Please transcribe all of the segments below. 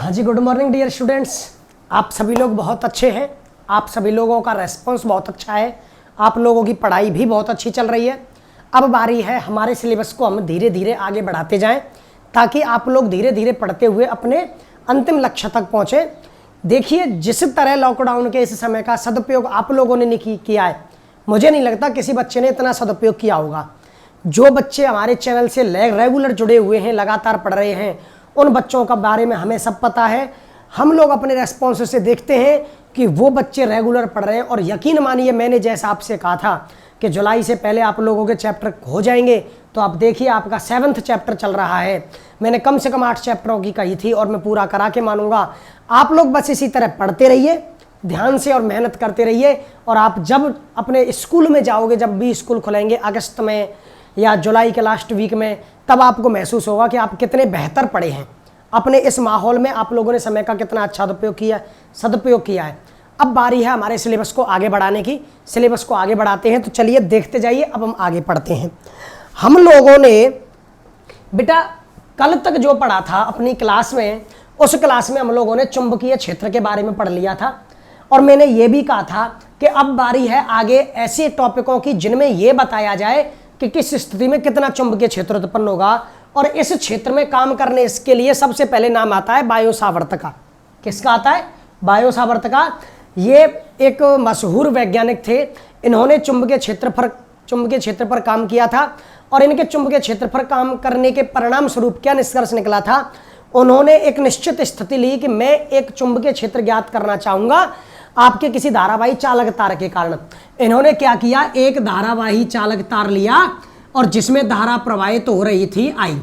हाँ जी, good morning dear students. आप सभी लोग बहुत अच्छे हैं, आप सभी लोगों का रेस्पॉन्स बहुत अच्छा है, आप लोगों की पढ़ाई भी बहुत अच्छी चल रही है। अब बारी है हमारे सिलेबस को हम धीरे धीरे आगे बढ़ाते जाएं ताकि आप लोग धीरे धीरे पढ़ते हुए अपने अंतिम लक्ष्य तक पहुँचें। देखिए, जिस तरह लॉकडाउन के इस समय का सदुपयोग आप लोगों ने किया है, मुझे नहीं लगता किसी बच्चे ने इतना सदुपयोग किया होगा। जो बच्चे हमारे चैनल से रेगुलर जुड़े हुए हैं, लगातार पढ़ रहे हैं, उन बच्चों का बारे में हमें सब पता है। हम लोग अपने रेस्पॉन्स से देखते हैं कि वो बच्चे रेगुलर पढ़ रहे हैं और यकीन मानिए, मैंने जैसा आपसे कहा था कि जुलाई से पहले आप लोगों के चैप्टर हो जाएंगे, तो आप देखिए आपका 7वां चैप्टर चल रहा है। मैंने कम से कम 8 चैप्टरों की कही थी और मैं पूरा करा के मानूंगा। आप लोग बस इसी तरह पढ़ते रहिए, ध्यान से और मेहनत करते रहिए, और आप जब अपने स्कूल में जाओगे, जब भी स्कूल खुलेंगे अगस्त में या जुलाई के लास्ट वीक में, तब आपको महसूस होगा कि आप कितने बेहतर पढ़े हैं। अपने इस माहौल में आप लोगों ने समय का कितना अच्छा सदुपयोग किया है। अब बारी है हमारे सिलेबस को आगे बढ़ाने की। सिलेबस को आगे बढ़ाते हैं, तो चलिए देखते जाइए। अब हम आगे पढ़ते हैं। हम लोगों ने बेटा कल तक जो पढ़ा था अपनी क्लास में, उस क्लास में हम लोगों ने चुंबकीय क्षेत्र के बारे में पढ़ लिया था, और मैंने ये भी कहा था कि अब बारी है आगे ऐसे टॉपिकों की जिनमें यह बताया जाए कि किस स्थिति में कितना चुंबकीय क्षेत्र उत्पन्न होगा। और इस क्षेत्र में काम करने इसके लिए सबसे पहले नाम आता है बायो सावर्त का। किसका आता है? बायो सावर्त का। ये एक मशहूर वैज्ञानिक थे। इन्होंने चुंबकीय क्षेत्र पर काम किया था, और इनके चुंबकीय क्षेत्र पर काम करने के परिणाम स्वरूप क्या निष्कर्ष निकला था? उन्होंने एक निश्चित स्थिति ली कि मैं एक चुंबकीय क्षेत्र ज्ञात करना चाहूंगा आपके किसी धारावाही चालक तार के कारण। इन्होंने क्या किया? एक धारावाही चालक तार लिया और जिसमें धारा प्रवाहित हो रही थी आई।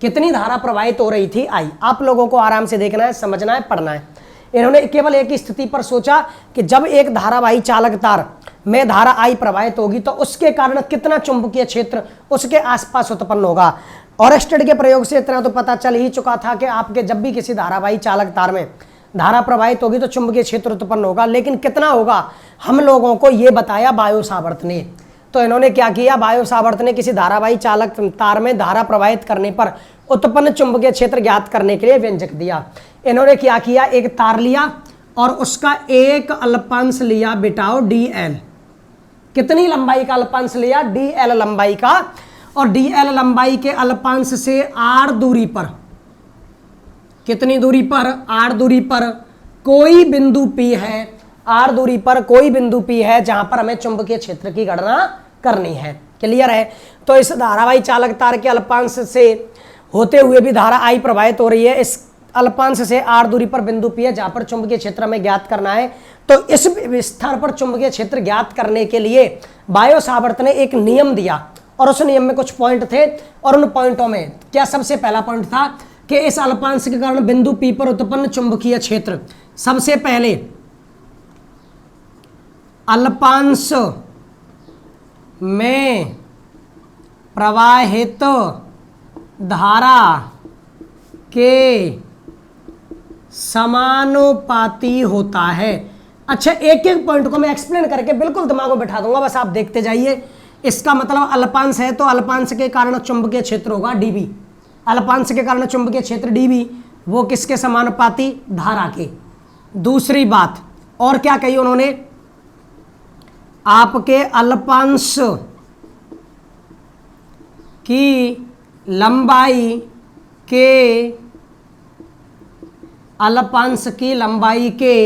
कितनी धारा प्रवाहित हो रही थी? आई। आप लोगों को आराम से देखना है, समझना है, पढ़ना है। इन्होंने केवल एक ही स्थिति पर सोचा कि जब एक धारावाही चालक तार में धारा आई प्रवाहित होगी तो उसके कारण कितना चुंबकीय क्षेत्र उसके आसपास उत्पन्न होगा। ऑरेस्टेड के प्रयोग से इतना तो पता चल ही चुका था कि आपके जब भी किसी धारावाही चालक तार में धारा प्रवाहित होगी तो चुंबकीय क्षेत्र उत्पन्न होगा, लेकिन कितना होगा हम लोगों को यह बताया बायो सावर्त ने। तो इन्होंने क्या किया? बायो सावर्त ने किसी धारावाही चालक तार में धारा प्रवाहित करने पर उत्पन्न चुंबकीय क्षेत्र ज्ञात करने के लिए व्यंजक दिया। इन्होंने क्या किया? एक तार लिया और उसका एक अल्पांश लिया बिटाओ dl। कितनी लंबाई का अल्पांश लिया? dl लंबाई का। और dl लंबाई के अल्पांश से r दूरी पर, कितनी दूरी पर? r दूरी पर कोई बिंदु P है। r दूरी पर कोई बिंदु P है जहां पर हमें चुंबकीय क्षेत्र की गणना करनी है। क्लियर है? तो इस धारावाही चालक तार के अल्पांश से होते हुए भी धारा I प्रवाहित हो रही है। इस अल्पांश से r दूरी पर बिंदु P है जहां पर चुंबकीय क्षेत्र हमें ज्ञात करना है। तो इस स्थान पर चुंबकीय क्षेत्र ज्ञात करने के लिए बायो सावर्त ने एक नियम दिया, और उस नियम में कुछ पॉइंट थे, और उन पॉइंटों में क्या सबसे पहला पॉइंट था कि इस अल्पांश के कारण बिंदु P पर उत्पन्न चुंबकीय क्षेत्र, सबसे पहले अल्पांश में प्रवाहित धारा के समानुपाती होता है। अच्छा, एक एक पॉइंट को मैं एक्सप्लेन करके बिल्कुल दिमाग में बैठा दूंगा, बस आप देखते जाइए। इसका मतलब अल्पांश है तो अल्पांश के कारण चुंबकीय क्षेत्र होगा dB। अल्पांश के कारण चुंबकीय क्षेत्र dB, वो किसके समानुपाती? धारा के। दूसरी बात और क्या कही उन्होंने? आपके अल्पांश की लंबाई के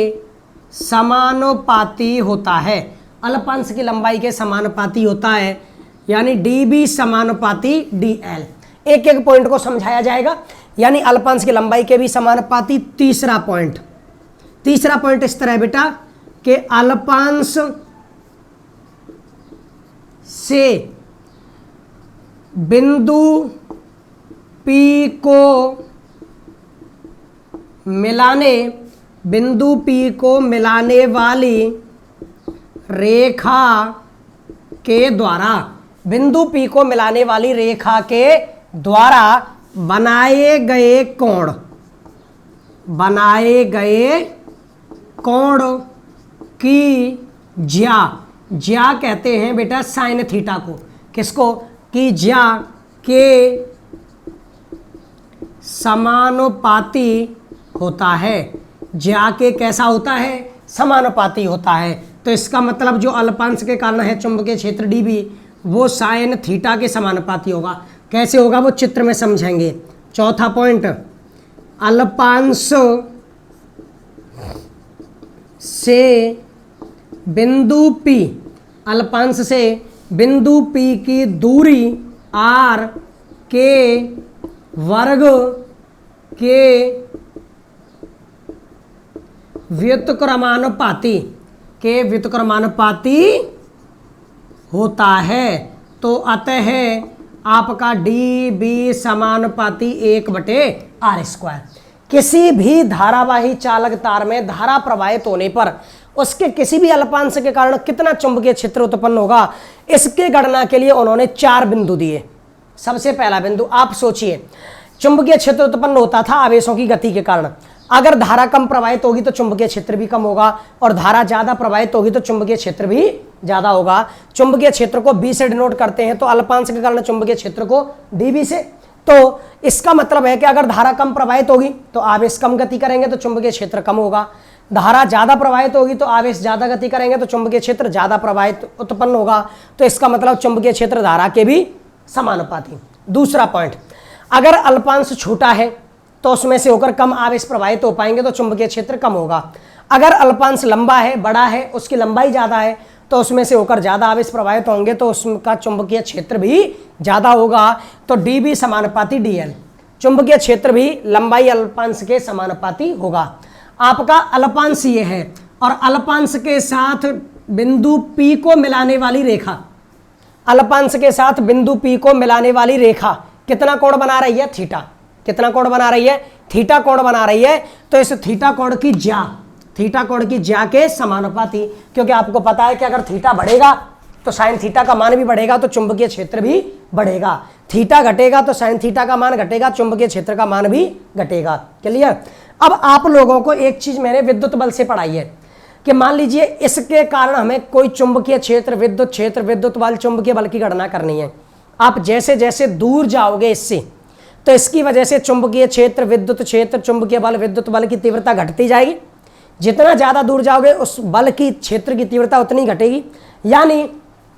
समानुपाती होता है। अल्पांश की लंबाई के समानुपाती होता है, यानी dB समानुपाती dl। एक एक पॉइंट को समझाया जाएगा, यानी अल्पांश की लंबाई के भी समानुपाती। तीसरा पॉइंट इस तरह है बेटा कि अल्पांश से बिंदु P को मिलाने वाली रेखा के द्वारा, बिंदु P को मिलाने वाली रेखा के द्वारा बनाए गए कोण की ज्या कहते हैं बेटा साइन थीटा को। किसको? कि ज्या के समानुपाती होता है, ज्या के कैसा होता है, समानुपाती होता है। तो इसका मतलब जो अल्पांश के कारण है चुंबकीय क्षेत्र dB वो साइन थीटा के समानुपाती होगा। कैसे होगा वो चित्र में समझेंगे। चौथा पॉइंट, अल्पांश से बिंदु P, अल्पांश से बिंदु P की दूरी r के वर्ग के व्युत्क्रमानुपाती होता है। तो अतः आपका dB समानुपाती 1/r²। किसी भी धारावाही चालक तार में धारा प्रवाहित होने पर उसके किसी भी अल्पांश के कारण कितना चुंबकीय क्षेत्र उत्पन्न होगा, इसके गणना के लिए उन्होंने 4 बिंदु दिए। सबसे पहला बिंदु, आप सोचिए, चुंबकीय क्षेत्र उत्पन्न होता था आवेशों की गति के कारण। अगर धारा कम प्रवाहित होगी तो चुंबकीय क्षेत्र भी कम होगा, और धारा ज्यादा प्रवाहित होगी तो चुंबकीय क्षेत्र भी ज्यादा होगा। चुंबकीय क्षेत्र को B से डिनोट करते हैं, तो अल्पांश के कारण चुंबकीय क्षेत्र को dB से। तो इसका मतलब है कि अगर धारा कम प्रवाहित होगी तो आवेश कम गति करेंगे तो चुंबकीय क्षेत्र कम होगा। धारा ज्यादा प्रवाहित होगी तो आवेश ज्यादा गति करेंगे तो चुंबकीय क्षेत्र ज्यादा प्रवाहित उत्पन्न होगा। तो इसका मतलब चुंबकीय क्षेत्र धारा के भी समानुपाती। दूसरा पॉइंट, अगर अल्पांश छोटा है तो उसमें से होकर कम आवेश प्रवाहित हो पाएंगे तो चुंबकीय क्षेत्र कम होगा। अगर अल्पांश लंबा है, बड़ा है, उसकी लंबाई ज्यादा है तो उसमें से होकर ज्यादा आवेश प्रवाहित होंगे तो उसका चुंबकीय क्षेत्र भी ज्यादा होगा। तो dB समानुपाती dl, चुंबकीय क्षेत्र भी लंबाई अल्पांश के समानुपाती होगा। आपका अल्पांश ये है, और अल्पांश के साथ बिंदु P को मिलाने वाली रेखा, अल्पांश के साथ बिंदु P को मिलाने वाली रेखा कितना कोण बना रही है, थीटा। कितना कोण बना रही है, थीटा कोण बना रही है। तो इस थीटा कोण की ज्या, थीटा कोण की ज्या के समानुपाती, क्योंकि आपको पता है कि अगर थीटा बढ़ेगा तो साइन थीटा का मान भी बढ़ेगा, तो चुंबकीय क्षेत्र भी बढ़ेगा। थीटा घटेगा तो साइन थीटा का मान घटेगा, चुंबकीय क्षेत्र का मान भी घटेगा। क्लियर। अब आप लोगों को एक चीज मैंने विद्युत बल से पढ़ाई है कि मान लीजिए इसके कारण हमें कोई चुंबकीय क्षेत्र, विद्युत बल, चुंबकीय बल की गणना करनी है। आप जैसे जैसे दूर जाओगे इससे, तो इसकी वजह से चुंबकीय क्षेत्र, विद्युत क्षेत्र, चुंबकीय बल, विद्युत बल की तीव्रता घटती जाएगी। जितना ज्यादा दूर जाओगे उस बल की, क्षेत्र की तीव्रता उतनी घटेगी, यानी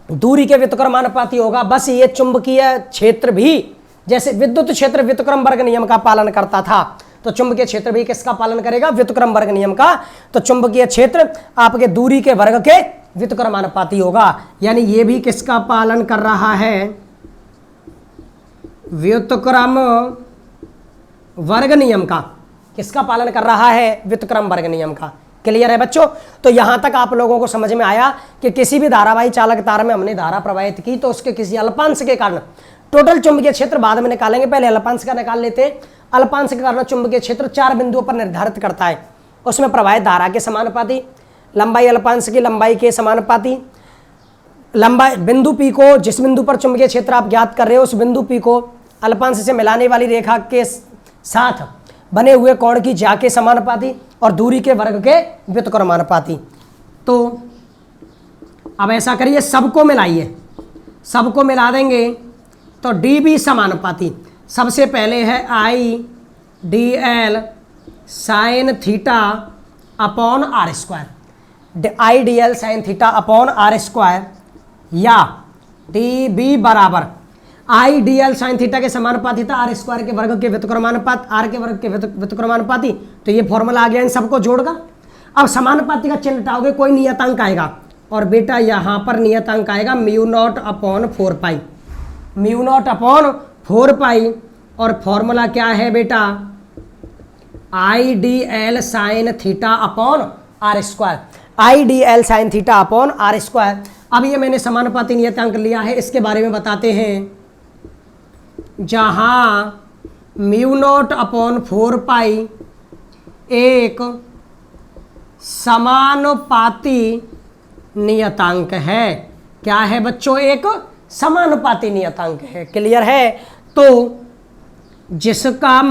दूरी के व्युत्क्रमानुपाती होगा। बस ये चुंबकीय क्षेत्र भी, जैसे विद्युत क्षेत्र व्युत्क्रम वर्ग नियम का पालन करता था, तो चुंबकीय क्षेत्र भी किसका पालन करेगा, व्युत्क्रम वर्ग नियम का। तो चुंबकीय क्षेत्र आपके दूरी के वर्ग के व्युत्क्रमानुपाती होगा, यानी ये भी किसका पालन कर रहा है, व्युत्क्रम वर्ग नियम का। किसका पालन कर रहा है, व्युत्क्रम वर्ग नियम का। क्लियर है बच्चों। तो यहां तक आप लोगों को समझ में आया कि किसी भी धारावाही चालक तार में हमने धारा प्रवाहित की तो उसके किसी अल्पांश के कारण, टोटल चुंबकीय क्षेत्र बाद में निकालेंगे, पहले अल्पांश का निकाल लेते हैं। अल्पांश के कारण चुंबकीय क्षेत्र 4 बिंदुओं पर निर्धारित करता है। उसमें प्रवाहित धारा के समानुपाती, लंबाई अल्पांश की लंबाई के समानुपाती, लंबाई बिंदु P को, जिस बिंदु पर चुंबकीय क्षेत्र आप ज्ञात कर रहे हो उस बिंदु P को अल्पांश से मिलाने वाली रेखा के साथ बने हुए कोण की ज्या के समानुपाती, और दूरी के वर्ग के व्युत्क्रमानुपाती। तो अब ऐसा करिए, सबको मिलाइए, सबको मिला देंगे तो dB समानुपाती सबसे पहले है IDL sine theta upon r², IDL sine theta upon r², या dB बराबर IDL साइन थीटा के समानुपाती था r² के वर्ग के व्युत्क्रमानुपात, r के वर्ग के व्युत्क्रमानुपाती। तो ये फॉर्मूला आ गया इन सबको जोड़कर। अब समानुपाती का चिन्ह हटाओगे, कोई नियतांक आएगा, और बेटा यहाँ पर नियतांक आएगा μ0 अपॉन 4π, μ0 अपॉन 4π। और फॉर्मूला क्या है बेटा, IDL sine theta upon r², IDL sine theta upon r²। अब ये मैंने समानुपाती नियतांक लिया है, इसके बारे में बताते हैं। जहां μ0 अपॉन 4π एक समानुपाती नियतांक है। क्या है बच्चों, एक समानुपाती नियतांक है। क्लियर है। तो जिसका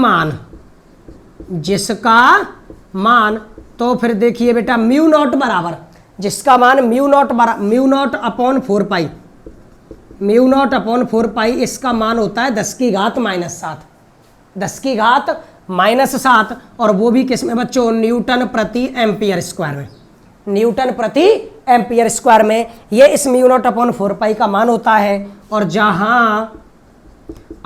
मान तो फिर देखिए बेटा μ0 बराबर, जिसका मान μ0 अपॉन 4π, μ0 अपॉन 4π इसका मान होता है 10⁻⁷, 10⁻⁷ -7 और वो भी किस में बच्चों, न्यूटन प्रति एम्पियर स्क्वायर में। न्यूटन प्रति एम्पियर स्क्वायर में ये इस म्यू नॉट अपॉन 4 पाई का मान होता है। और जहां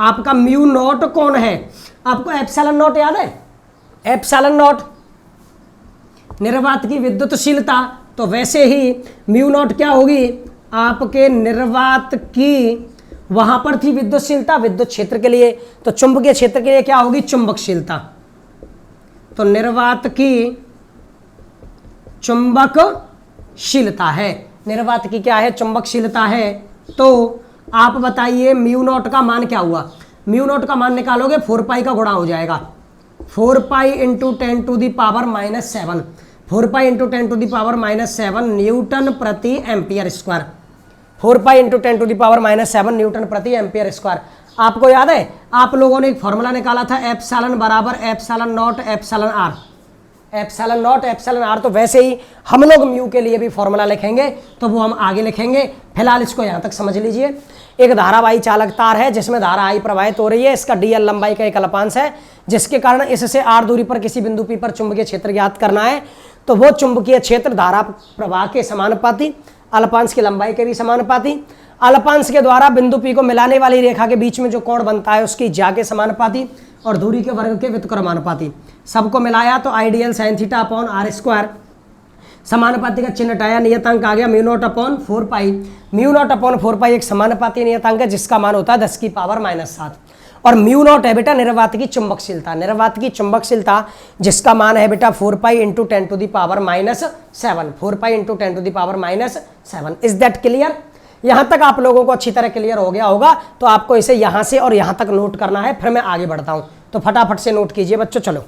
आपका म्यू नॉट कौन है, आपको एप्सिलॉन नॉट याद है, एप्सिलॉन नॉट निर्वात की विद्युतशीलता, तो वैसे ही म्यू नॉट क्या होगी, आपके निर्वात की वहां पर थी विद्युतशीलता विद्युत क्षेत्र के लिए, तो चुंबकीय क्षेत्र के लिए क्या होगी, चुंबकशीलता। तो निर्वात की चुंबकशीलता है, निर्वात की क्या है, चुंबकशीलता है। तो आप बताइए म्यू नॉट का मान क्या हुआ, म्यू नॉट का मान निकालोगे 4 पाई का गुणा हो जाएगा, 4 pi into 10⁻⁻7, 4 pi into 10⁻⁻7 newton प्रति ampere square, 4 pi into 10⁻⁻7 newton प्रति एम्पियर स्क्वायर। आपको याद है आप लोगों ने एक फॉर्मूला निकाला था, एप्सिलॉन बराबर epsilon naught epsilon R, epsilon naught epsilon R. तो वैसे ही हम लोग म्यू के लिए भी फॉर्मूला लिखेंगे, तो वो हम आगे लिखेंगे, फिलहाल इसको यहाँ तक समझ लीजिए। एक धारावाही चालक तार है जिसमें धारा आई प्रवाहित हो रही है, इसका डीएल लंबाई का एक अल्पांश है, जिसके कारण इससे आर दूरी पर किसी बिंदु पी पर चुंबकीय क्षेत्र ज्ञात करना है। तो वो चुंबकीय क्षेत्र धारा प्रवाह के समानुपाती, अल्पांश की लंबाई के भी समानुपाती, अल्पांश के द्वारा बिंदु पी को मिलाने वाली रेखा के बीच में जो कोण बनता है उसकी ज्या के समानुपाती, और दूरी के वर्ग के व्युत्क्रमानुपाती। सबको मिलाया तो ideal sine theta upon are square, समानुपाती का चिन्ह हटाया, नियतांक आ गया mu naught upon 4 pi. Mu naught upon 4 pi एक समानुपाती नियतांक है जिसका मान होता है 10⁻⁻7। और म्यू नॉट है बेटा निर्वात की चुंबकशीलता, निर्वात की चुंबकशीलता जिसका मान है बेटा 4 pi into 10⁻⁻7, 4 pi into 10⁻⁻7। Is that clear? यहां तक आप लोगों को अच्छी तरह क्लियर हो गया होगा। तो आपको इसे यहां से और यहां तक नोट करना है, फिर मैं आगे बढ़ता हूं, तो फटाफट से नोट कीजिए बच्चों। चलो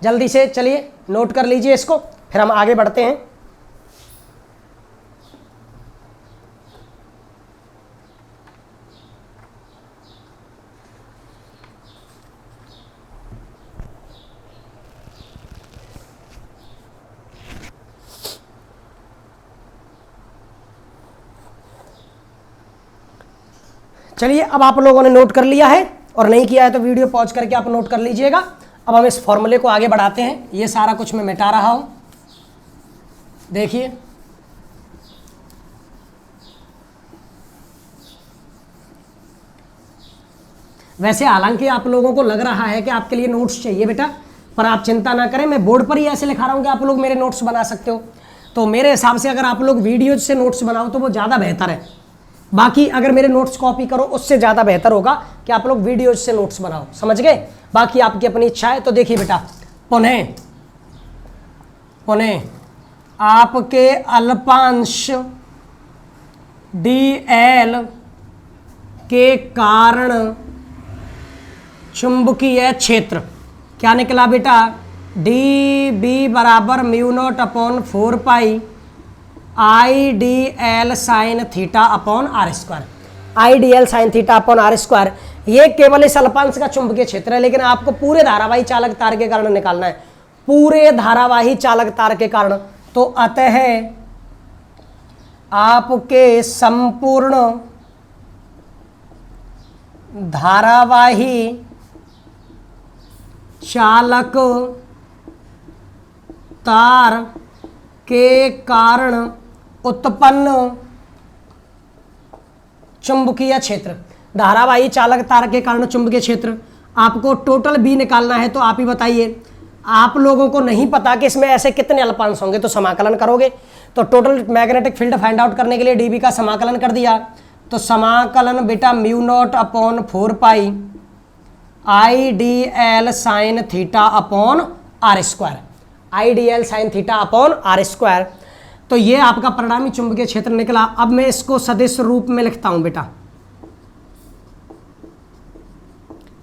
जल्दी से चलिए नोट कर लीजिए इसको, फिर हम आगे बढ़ते हैं। चलिए अब आप लोगों ने नोट कर लिया है, और नहीं किया है तो वीडियो पॉज करके आप नोट कर लीजिएगा। अब हम इस फॉर्मूले को आगे बढ़ाते हैं। ये सारा कुछ मैं मिटा रहा हूं, देखिए वैसे हालांकि आप लोगों को लग रहा है कि आपके लिए नोट्स चाहिए बेटा, पर आप चिंता ना करें, मैं बोर्ड पर ही ऐसे लिखा रहा हूं कि आप लोग मेरे नोट्स बना सकते हो। तो मेरे हिसाब से अगर आप लोग वीडियो से नोट्स बनाओ तो वो ज़्यादा बेहतर है। बाकी अगर मेरे नोट्स कॉपी करो उससे ज़्यादा बेहतर होगा कि आप लोग वीडियो से नोट्स बनाओ, समझ गए? बाकी आपकी अपनी इच्छा है। तो देखिए बेटा, पुनः आपके अल्पांश dl के कारण चुंबकीय क्षेत्र क्या निकला बेटा, dB बराबर mu naught upon 4 pi IDL sine theta upon are square, IDL sine theta upon are square. ये केवल इस अल्पांश का चुंबकीय क्षेत्र है, लेकिन आपको पूरे धारावाही चालक तार के कारण निकालना है, पूरे धारावाही चालक तार के कारण। तो अतः आपके संपूर्ण धारावाही चालक तार के कारण उत्पन्न चुंबकीय क्षेत्र, धारावाही चालक तार के कारण चुंबकीय क्षेत्र, आपको टोटल बी निकालना है। तो आप ही बताइए, आप लोगों को नहीं पता कि इसमें ऐसे कितने अल्पांश होंगे, तो समाकलन करोगे। तो total magnetic field find out करने के लिए डीबी का समाकलन कर दिया, तो समाकलन बेटा mu naught upon 4 pi IDL sine theta upon are square, IDL sine theta upon are square. तो ये आपका परिणामी चुंबकीय क्षेत्र निकला। अब मैं इसको सदिश रूप में लिखता हूं बेटा,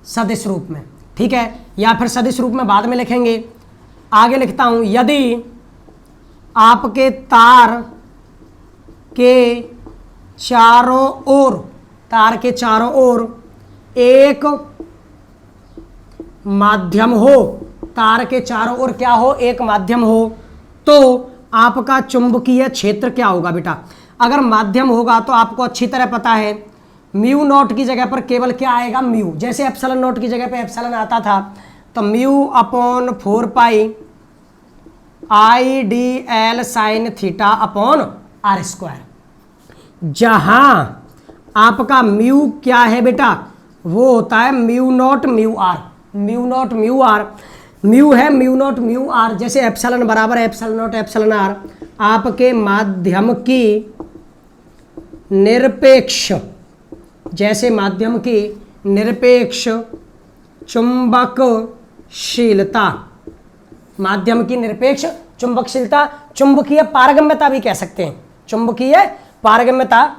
सदिश रूप में, ठीक है, या फिर सदिश रूप में बाद में लिखेंगे। आगे लिखता हूं, यदि आपके तार के चारों ओर, तार के चारों ओर एक माध्यम हो, तार के चारों ओर क्या हो, एक माध्यम हो, तो आपका चुंबकीय क्षेत्र क्या होगा बेटा। अगर माध्यम होगा तो आपको अच्छी तरह पता है म्यू नॉट की जगह पर केवल क्या आएगा, म्यू। जैसे एप्सिलॉन नॉट की जगह पे एप्सिलॉन आता था तो mu upon 4 pi I D L sine theta upon are square. जहां आपका म्यू क्या है बेटा, वो होता है mu naught mu R. Mu naught mu R, mu है म्यू नॉट म्यू आर। जैसे एप्सिलॉन बराबर है एप्सिलॉन नॉट एप्सिलॉन आर। आपके माध्यम की निरपेक्ष, जैसे माध्यम की निरपेक्ष चुंबकशीलता, माध्यम की निरपेक्ष चुंबकशीलता, चुंबकीय पारगम्यता भी कह सकते हैं, चुंबकीय पारगम्यता।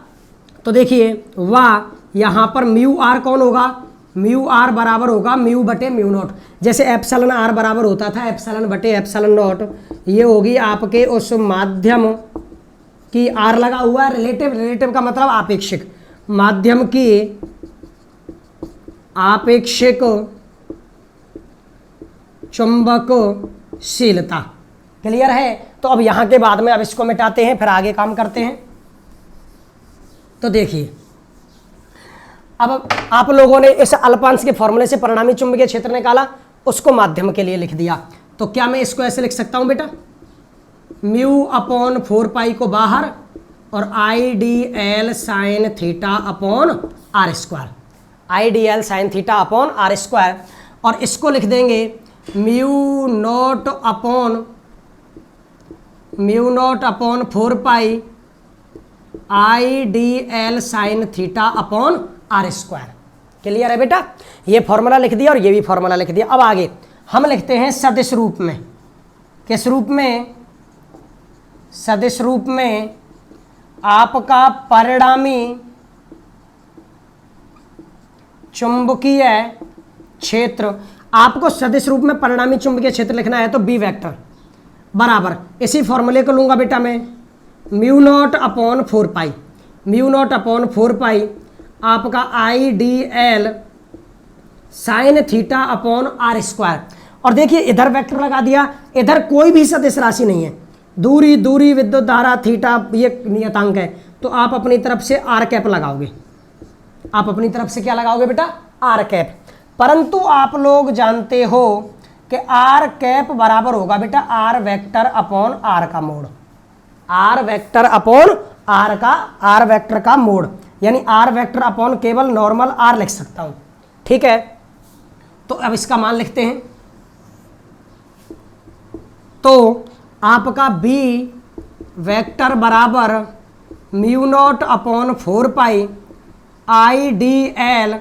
तो देखिए वह यहाँ पर म्यू आर कौन होगा, म्यू आर बराबर होगा म्यू बटे म्यू नॉट। जैसे एप्सिलॉन आर बराबर होता था एप्सिलॉन बटे एप्सिलॉन नॉट, ये होगी आपके उस माध्यम की, आर लगा हुआ है रिलेटिव, रिलेटिव का मतलब आपेक्षिक, माध्यम की आपेक्षिक चुंबकशीलता। क्लियर है? तो अब यहाँ के बाद में अब इसको मिटाते हैं, फिर आगे काम करते हैं। तो देखिए अब आप लोगों ने इस अल्पांश के फॉर्मूले से परिणामी चुंबकीय क्षेत्र निकाला, उसको माध्यम के लिए लिख दिया। तो क्या मैं इसको ऐसे लिख सकता हूं बेटा, म्यू अपॉन 4 पाई को बाहर और I D L sine theta upon are square, I D L sine theta upon are square. और इसको लिख देंगे mu naught upon 4 pi I D L sine theta upon are square. Clear है बेटा? ये फॉर्मूला लिख दिया और ये भी फॉर्मूला लिख दिया। अब आगे हम लिखते हैं सदिश रूप में। किस रूप में? सदिश रूप में आपका परिणामी चुंबकीय क्षेत्र, आपको सदिश रूप में परिणामी चुंबकीय क्षेत्र लिखना है तो बी वेक्टर बराबर, इसी फॉर्मूले को लूंगा बेटा मैं, mu naught upon 4 pi, mu naught upon 4 pi आपका I D L sine theta upon are square. और देखिए इधर वेक्टर लगा दिया, इधर कोई भी सदिश राशि नहीं है, दूरी दूरी विद्युत धारा थीटा ये नियतांक है, तो आप अपनी तरफ से आर कैप लगाओगे। आप अपनी तरफ से क्या लगाओगे बेटा? R cap. परंतु आप लोग जानते हो कि आर कैप बराबर होगा बेटा आर वेक्टर अपॉन आर का mod, r vector upon r का, आर वेक्टर का मोड, यानी आर वेक्टर अपॉन केवल नॉर्मल आर लिख सकता हूं। ठीक है, तो अब इसका मान लिखते हैं। तो आपका बी वेक्टर बराबर mu naught upon 4 pi I D L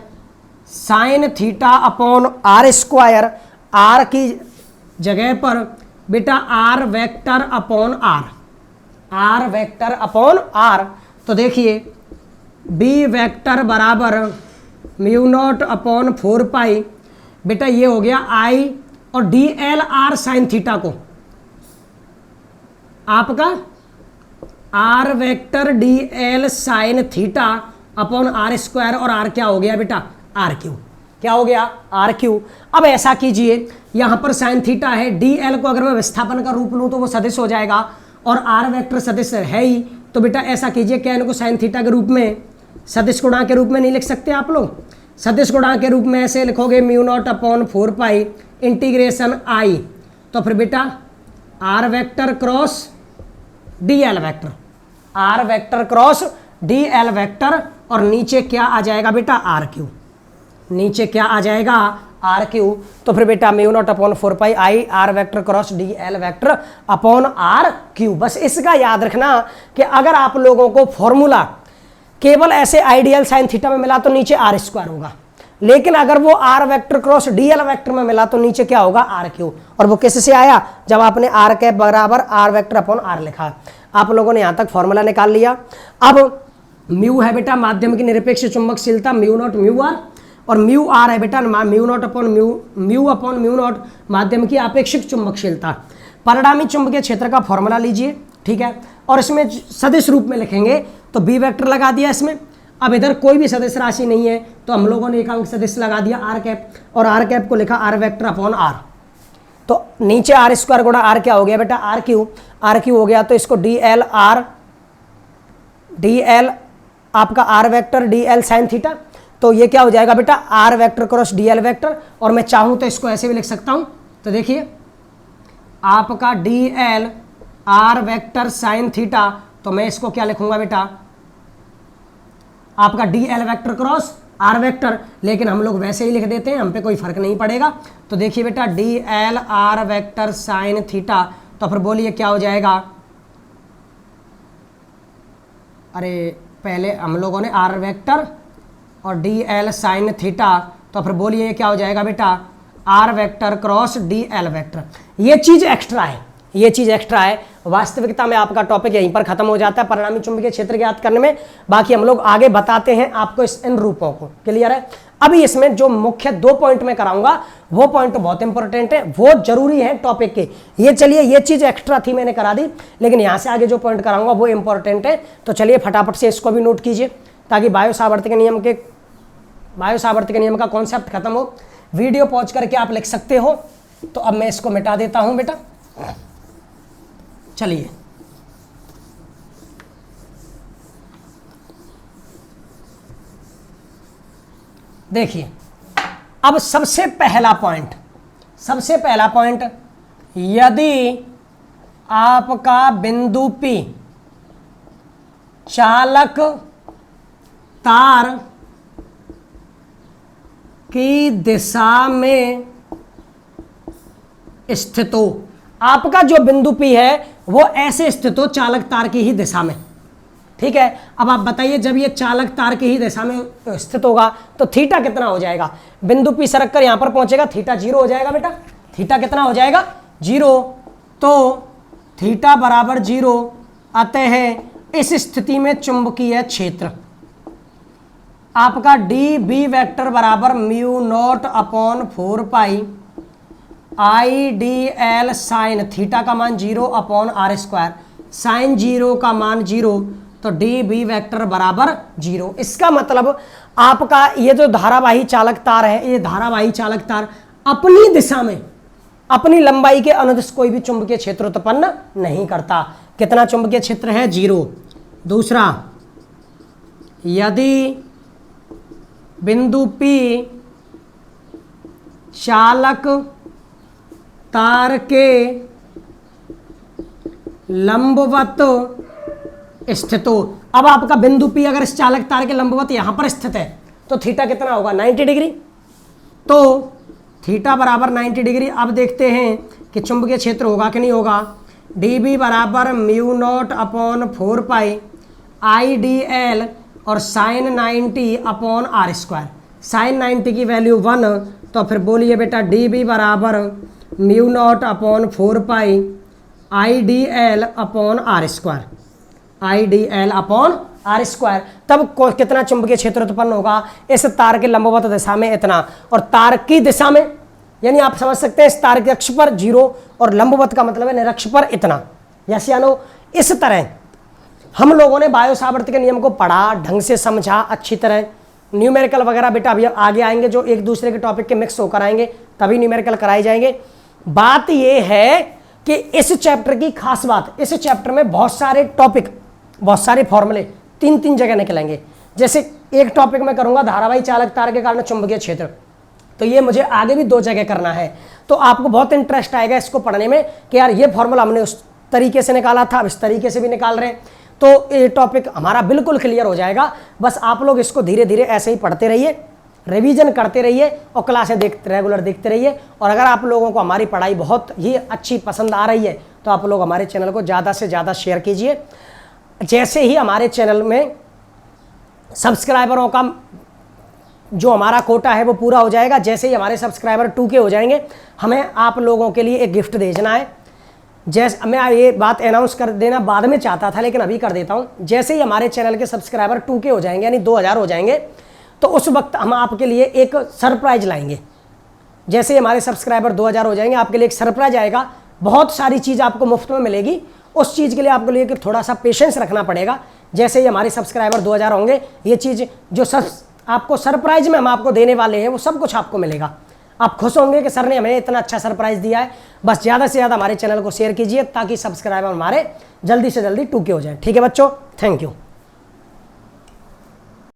sine theta upon are square, r की जगह पर बेटा are vector upon r, r vector upon r. तो देखिए बी वेक्टर बराबर म्यू नॉट अपॉन 4 पाई, बेटा ये हो गया आई और d L r sine theta को आपका are vector D L sine theta upon are square, और आर क्या हो गया बेटा? R cube. क्या हो गया? R cube. अब ऐसा कीजिए, यहां पर साइन थीटा है, डी एल को अगर मैं विस्थापन का रूप लूं तो वो सदिश हो जाएगा, और आर वेक्टर सदिश है ही, तो बेटा ऐसा कीजिए, क्या इनको साइन थीटा के रूप में सदिश गुणा के रूप में नहीं लिख सकते आप लोग? सदिश गुणा के रूप में ऐसे लिखोगे mu naught upon 4 pi integration I, तो फिर बेटा are vector cross D L vector, r vector cross D L vector, और नीचे क्या आ जाएगा बेटा? R cube. नीचे क्या आ जाएगा? R cube. तो फिर बेटा mu naught upon 4 pi I r vector cross D L vector upon r cube. बस इसका याद रखना कि अगर आप लोगों को फॉर्मूला केवल ऐसे आइडियल साइन थीटा में मिला तो नीचे आर स्क्वायर होगा, लेकिन अगर वो r vector cross D L vector में मिला तो नीचे क्या होगा? R cube. और वो किससे आया? जब आपने आर कैप बराबर आर वेक्टर अपॉन आर लिखा। आप लोगों ने यहां तक फॉर्मूला निकाल लिया। अब म्यू है बेटा माध्यम की निरपेक्ष चुंबकशीलता म्यू नॉट म्यू आर, और म्यू आर है बेटा mu naught upon mu naught माध्यम की आपेक्षिक चुंबकशीलता। परिणामी चुंबकीय क्षेत्र का फॉर्मूला लीजिए, ठीक है, और इसमें सदिश रूप में लिखेंगे तो बी वेक्टर लगा दिया इसमें। अब इधर कोई भी सदिश राशि नहीं है तो हम लोगों ने एक अंक सदिश लगा दिया आर कैप, और आर कैप को लिखा आर वेक्टर अपॉन आर। तो नीचे आर स्क्वायर गुणा आर क्या हो गया बेटा? R Q. आर क्यू हो गया, तो इसको D L R D L आपका are vector D L sine theta, तो ये क्या हो जाएगा बेटा are vector cross D L vector, और मैं चाहूँ तो इसको ऐसे भी लिख सकता हूँ। तो देखिए आपका d L r vector sine theta, तो मैं इसको क्या लिखूंगा बेटा आपका d L vector cross r vector, लेकिन हम लोग वैसे ही लिख देते हैं, हम पे कोई फर्क नहीं पड़ेगा। तो देखिए बेटा D L r vector sine theta, तो फिर बोलिए क्या हो जाएगा, अरे पहले हम लोगों ने आर वेक्टर और डी एल साइन थीटा, तो फिर बोलिए क्या हो जाएगा बेटा are vector cross D L vector. ये चीज़ एक्स्ट्रा है, ये चीज़ एक्स्ट्रा है। वास्तविकता में आपका टॉपिक यहीं पर खत्म हो जाता है परिणामी चुंबकीय क्षेत्र ज्ञात करने में, बाकी हम लोग आगे बताते हैं आपको इन रूपों को। क्लियर है? अभी इसमें जो मुख्य 2 पॉइंट में कराऊंगा वो पॉइंट बहुत इंपॉर्टेंट है, वो जरूरी है टॉपिक के। ये चलिए ये चीज़ एक्स्ट्रा थी मैंने करा दी, लेकिन यहाँ से आगे जो पॉइंट कराऊंगा वो इंपॉर्टेंट है। तो चलिए फटाफट से इसको भी नोट कीजिए, ताकि बायो सावर्त के नियम का कॉन्सेप्ट खत्म हो। वीडियो पॉज करके आप लिख सकते हो। तो अब मैं इसको मिटा देता हूं बेटा। चलिए देखिए, अब सबसे पहला पॉइंट, यदि आपका बिंदु P चालक तार की दिशा में स्थित हो, आपका जो बिंदु P है वो ऐसे स्थित हो चालक तार की ही दिशा में। ठीक है, अब आप बताइए जब ये चालक तार की ही दिशा में स्थित होगा तो थीटा कितना हो जाएगा? बिंदु P सरक कर यहां पर पहुंचेगा, थीटा 0 हो जाएगा बेटा। थीटा कितना हो जाएगा? 0। तो थीटा बराबर 0, अतः इस स्थिति में चुंबकीय क्षेत्र आपका डी बी वेक्टर बराबर mu naught upon 4 pi I D L sine theta का मान 0 अपॉन आर स्क्वायर, साइन 0 का मान 0, तो डी बी वेक्टर बराबर 0। इसका मतलब आपका ये जो धारावाही चालक तार है, ये धारावाही चालक तार अपनी दिशा में अपनी लंबाई के अनुदिश कोई भी चुंबकीय क्षेत्र उत्पन्न नहीं करता। कितना चुंबकीय क्षेत्र है? 0। दूसरा, यदि बिंदु P चालक तार के लंबवत स्थित हो, अब आपका बिंदु P अगर इस चालक तार के लंबवत यहां पर स्थित है तो थीटा कितना होगा? 90 डिग्री। तो थीटा बराबर 90 डिग्री। अब देखते हैं कि चुंबकीय क्षेत्र होगा कि नहीं होगा। डी बी बराबर mu naught upon 4 pi I D L और sine 90 upon are square, sine 90 की वैल्यू 1, तो फिर बोलिए बेटा डी बी बराबर mu naught upon 4 pi I D L upon are square, I D L upon are square. तब कितना चुंबकीय क्षेत्र उत्पन्न होगा? इस तार के लंबवत दिशा में इतना, और तार की दिशा में यानी आप समझ सकते हैं इस तार के अक्ष पर 0 और लंबवत का मतलब है निरक्ष पर इतना। यस या नो? इस तरह हम लोगों ने बायो सावर्त के नियम को पढ़ा, ढंग से समझा अच्छी तरह। न्यूमेरिकल वगैरह बेटा अभी आगे आएंगे जो एक दूसरे के टॉपिक के मिक्स होकर आएंगे, तभी न्यूमेरिकल कराए जाएंगे। बात यह है कि इस चैप्टर की खास बात, इस चैप्टर में बहुत सारे टॉपिक, बहुत सारे फॉर्मूले 3 जगह निकलेंगे। जैसे एक टॉपिक में करूंगा धारावाही चालक तार के कारण चुंबकीय क्षेत्र, तो ये मुझे आगे भी 2 जगह करना है। तो आपको बहुत इंटरेस्ट आएगा इसको पढ़ने में कि यार ये फॉर्मूला हमने उस तरीके से निकाला था, अब इस तरीके से भी निकाल रहे हैं, तो ये टॉपिक हमारा बिल्कुल क्लियर हो जाएगा। बस आप लोग इसको धीरे धीरे ऐसे ही पढ़ते रहिए, रिवीजन करते रहिए और क्लासें रेगुलर देखते रहिए। और अगर आप लोगों को हमारी पढ़ाई बहुत ही अच्छी पसंद आ रही है तो आप लोग हमारे चैनल को ज़्यादा से ज़्यादा शेयर कीजिए। जैसे ही हमारे चैनल में सब्सक्राइबरों का जो हमारा कोटा है वो पूरा हो जाएगा, जैसे ही हमारे सब्सक्राइबर 2K हो जाएंगे, हमें आप लोगों के लिए एक गिफ्ट भेजना है। जैसे मैं ये बात अनाउंस कर देना बाद में चाहता था, लेकिन अभी कर देता हूँ। जैसे ही हमारे चैनल के सब्सक्राइबर 2K हो जाएंगे यानी 2000 हो जाएंगे, तो उस वक्त हम आपके लिए एक सरप्राइज लाएंगे। जैसे ही हमारे सब्सक्राइबर 2000 हो जाएंगे, आपके लिए एक सरप्राइज आएगा। बहुत सारी चीज़ आपको मुफ्त में मिलेगी। उस चीज़ के लिए आपके लिए थोड़ा सा पेशेंस रखना पड़ेगा। जैसे ही हमारे सब्सक्राइबर 2000 होंगे, ये चीज़ जो आपको सरप्राइज में हम आपको देने वाले हैं वो सब कुछ आपको मिलेगा। आप खुश होंगे कि सर ने हमें इतना अच्छा सरप्राइज दिया है। बस ज़्यादा से ज़्यादा हमारे चैनल को शेयर कीजिए ताकि सब्सक्राइबर हमारे जल्दी से जल्दी 2K हो जाए। ठीक है बच्चों, थैंक यू।